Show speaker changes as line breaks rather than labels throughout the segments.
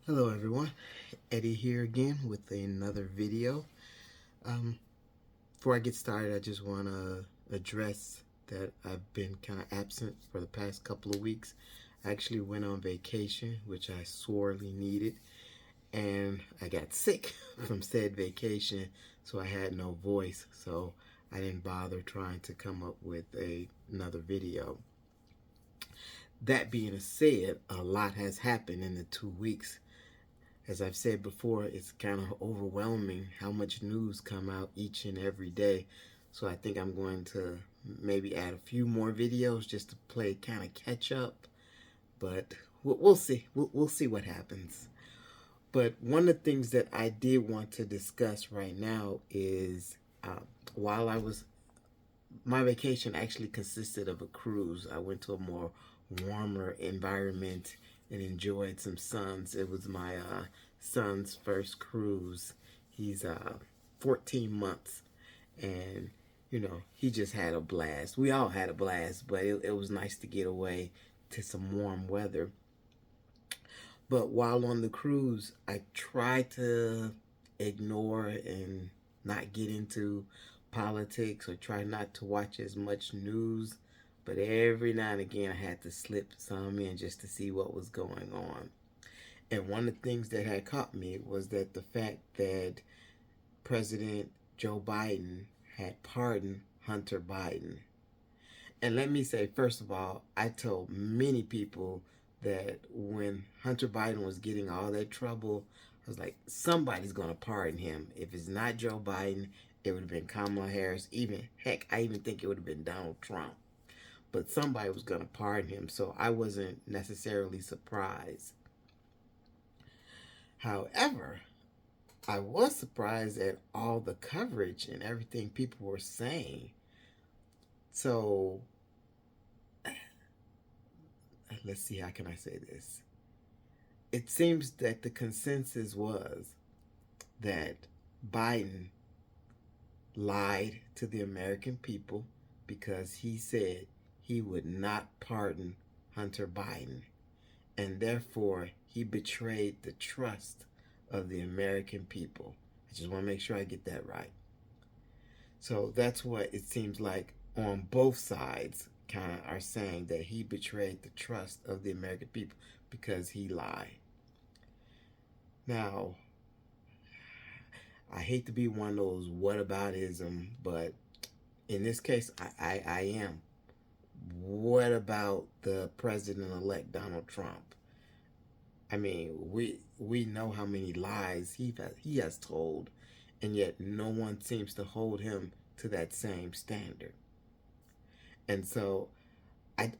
Hello everyone, Eddie here again with another video. Um, Before I get started, I just want to address that I've been kind of absent for the past couple of weeks. I actually went on vacation, which I sorely needed, and I got sick from said vacation, so I had no voice, so I didn't bother trying to come up with another video. That being said, a lot has happened in the 2 weeks. As I've said before, it's kind of overwhelming how much news come out each and every day. So I think I'm going to maybe add a few more videos just to play kind of catch up. But we'll see. We'll see what happens. But one of the things that I did want to discuss right now is while I was my vacation actually consisted of a cruise. I went to a more warmer environment and enjoyed some suns. It was my son's first cruise. He's 14 months, and he just had a blast. We all had a blast, but it was nice to get away to some warm weather. But while on the cruise, I tried to ignore and not get into politics or try not to watch as much news. But every now and again, I had to slip some in just to see what was going on. And one of the things that had caught me was that the fact that President Joe Biden had pardoned Hunter Biden. And let me say, first of all, I told many people that when Hunter Biden was getting all that trouble, I was like, somebody's going to pardon him. If it's not Joe Biden, it would have been Kamala Harris. Even, heck, I even think it would have been Donald Trump. But somebody was going to pardon him, so I wasn't necessarily surprised. However, I was surprised at all the coverage and everything people were saying. So let's see, how can I say this? It seems that the consensus was that Biden lied to the American people because he said he would not pardon Hunter Biden, and therefore he betrayed the trust of the American people. I just want to make sure I get that right. So that's what it seems like on both sides kind of are saying, that he betrayed the trust of the American people because he lied. Now, I hate to be one of those whataboutism, but in this case, I am. What about the president-elect Donald Trump? I mean, we know how many lies he has told, and yet no one seems to hold him to that same standard. And so, I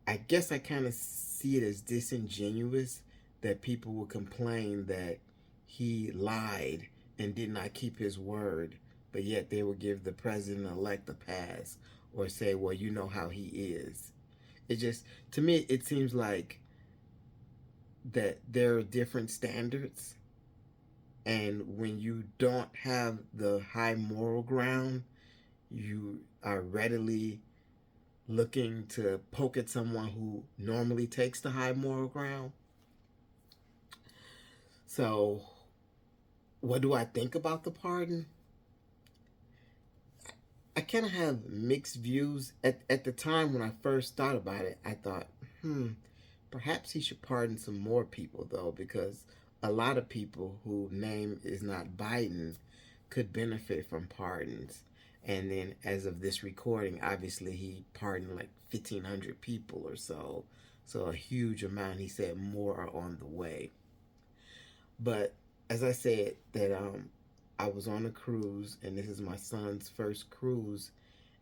I guess I kind of see it as disingenuous that people will complain that he lied and did not keep his word, but yet they will give the president elect a pass or say, well, you know how he is. It just, to me, it seems like that there are different standards. And when you don't have the high moral ground, you are readily looking to poke at someone who normally takes the high moral ground. So, what do I think about the pardon? I kind of have mixed views. At the time when I first thought about it, I thought, perhaps he should pardon some more people, though, because a lot of people whose name is not Biden could benefit from pardons. And then, as of this recording, obviously he pardoned like 1,500 people or so. So, a huge amount. He said more are on the way. But as I said, that I was on a cruise, and this is my son's first cruise,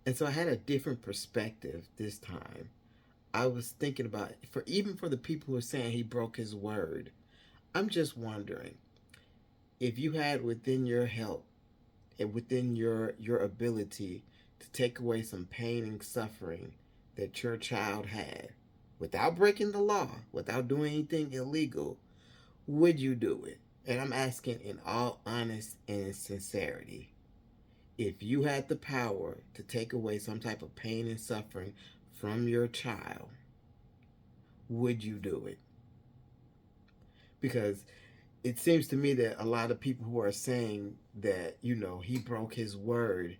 and so I had a different perspective this time. I was thinking about, for even for the people who are saying he broke his word, I'm just wondering if you had within your help and within your ability to take away some pain and suffering that your child had without breaking the law, without doing anything illegal, would you do it? And I'm asking in all honesty and sincerity. If you had the power to take away some type of pain and suffering from your child, would you do it? Because it seems to me that a lot of people who are saying that, you know, he broke his word,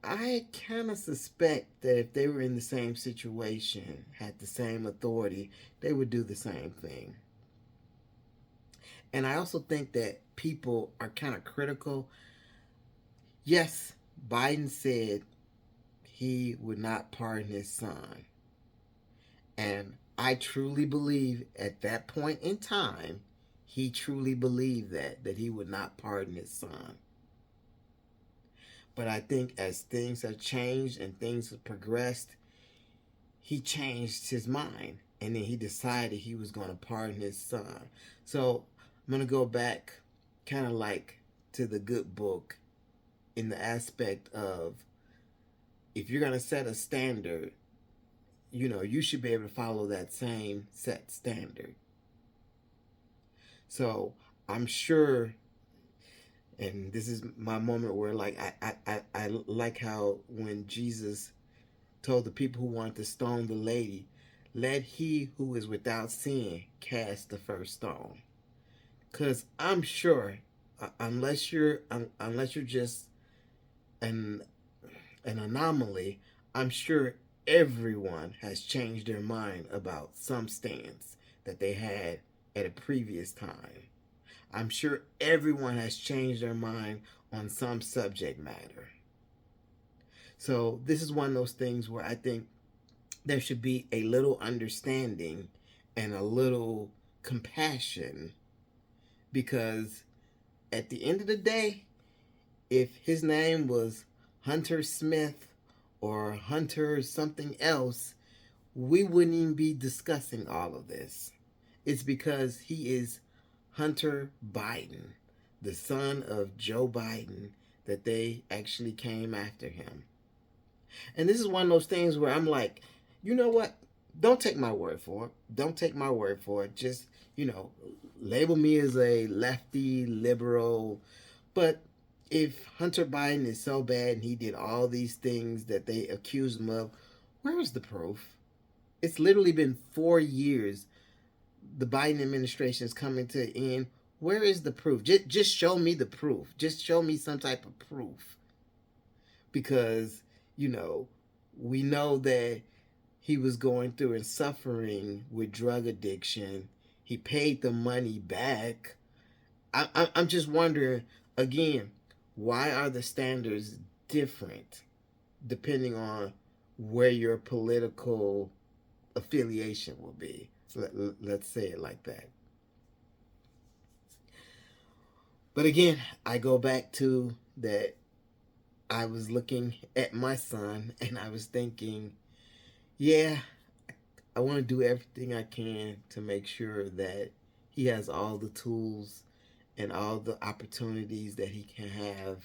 I kind of suspect that if they were in the same situation, had the same authority, they would do the same thing. And I also think that people are kind of critical. Yes, Biden said he would not pardon his son. And I truly believe at that point in time, he truly believed that he would not pardon his son. But I think as things have changed and things have progressed, he changed his mind. And then he decided he was going to pardon his son. So I'm going to go back kind of like to the good book in the aspect of, if you're going to set a standard, you know, you should be able to follow that same set standard. So I'm sure, and this is my moment where, like, I like how when Jesus told the people who wanted to stone the lady, let he who is without sin cast the first stone. Because I'm sure, unless you're just an anomaly, I'm sure everyone has changed their mind about some stance that they had at a previous time. I'm sure everyone has changed their mind on some subject matter. So this is one of those things where I think there should be a little understanding and a little compassion, because at the end of the day, if his name was Hunter Smith or Hunter something else, we wouldn't even be discussing all of this. It's because he is Hunter Biden, the son of Joe Biden, that they actually came after him. And this is one of those things where I'm like, you know what? Don't take my word for it. Don't take my word for it. Just, you know, label me as a lefty, liberal. But if Hunter Biden is so bad and he did all these things that they accused him of, where is the proof? It's literally been 4 years. The Biden administration is coming to an end. Where is the proof? Just show me the proof. Just show me some type of proof. Because, you know, we know that he was going through and suffering with drug addiction. He paid the money back. I'm just wondering, again, why are the standards different depending on where your political affiliation will be? Let's say it like that. But again, I go back to that. I was looking at my son and I was thinking, yeah, I want to do everything I can to make sure that he has all the tools and all the opportunities that he can have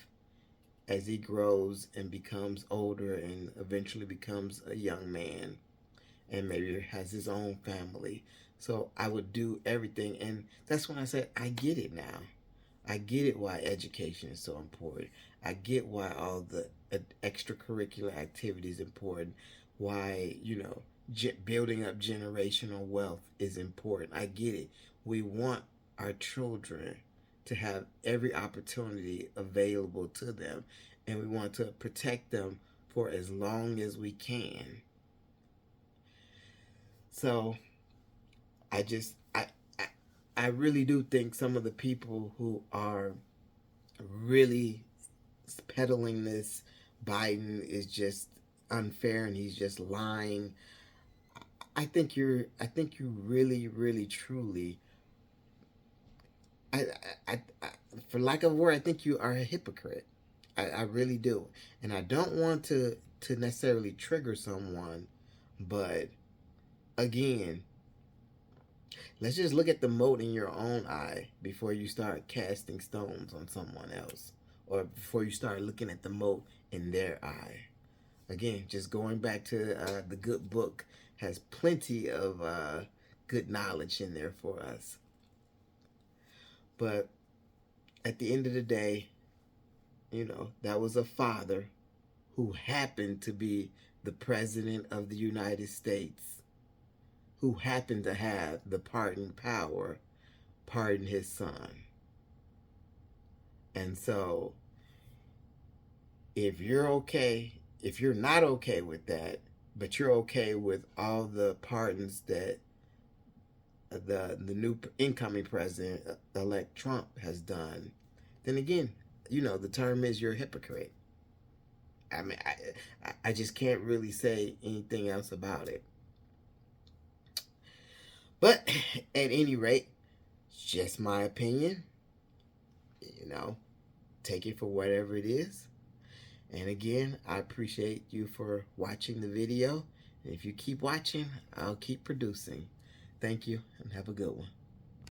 as he grows and becomes older and eventually becomes a young man and maybe has his own family. So I would do everything. And that's when I said, I get it now. I get it why education is so important. I get why all the extracurricular activities important. Why, you know, building up generational wealth is important. I get it. We want our children to have every opportunity available to them, and we want to protect them for as long as we can. So I just I really do think some of the people who are really peddling this Biden is just unfair and he's just lying. I think you really, really, truly, I, I for lack of a word, I think you are a hypocrite. I really do. And I don't want to necessarily trigger someone, but again, let's just look at the mote in your own eye before you start casting stones on someone else, or before you start looking at the mote in their eye. Again, just going back to the good book has plenty of good knowledge in there for us. But at the end of the day, you know, that was a father who happened to be the president of the United States, who happened to have the pardon power, pardon his son. And so, if you're not okay with that, but you're okay with all the pardons that the new incoming president elect Trump has done, then again, the term is you're a hypocrite. I mean, I just can't really say anything else about it. But at any rate, it's just my opinion. Take it for whatever it is. And again, I appreciate you for watching the video. And if you keep watching, I'll keep producing. Thank you and have a good one.